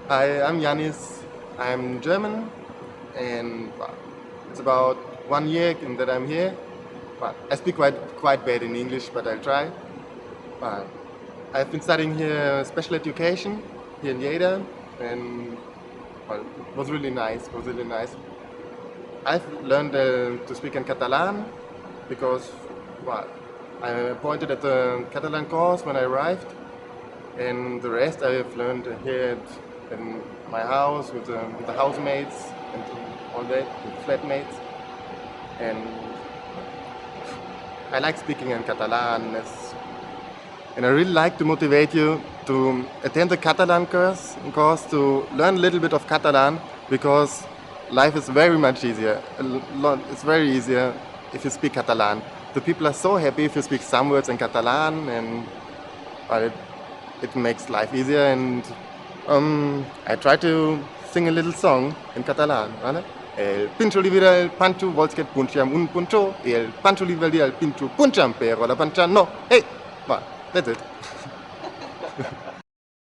Hi, I'm Jannis. I'm German, and it's about 1 year that I'm here. I speak quite bad in English, but I'll try. Uh, I've been studying here special education here in Lleida, and it was really nice. It was really nice. I've learned to speak in Catalan because well, I appointed at the Catalan course when I arrived, and the rest I've learned here in my house with the housemates and all that, with flatmates. And I like speaking in Catalan, and I really like to motivate you to attend the Catalan course to learn a little bit of Catalan because life is very much easier. It's very easier if you speak Catalan. The people are so happy if you speak some words in Catalan, and well, it makes life easier. And I try to sing a little song in Catalan. ¿Vale? El pincho li vira el pancho, vols que et punxiam un punxó, i el pancho li va dir al pincho, punxam, però la panxa no. Hey! Well, that's it.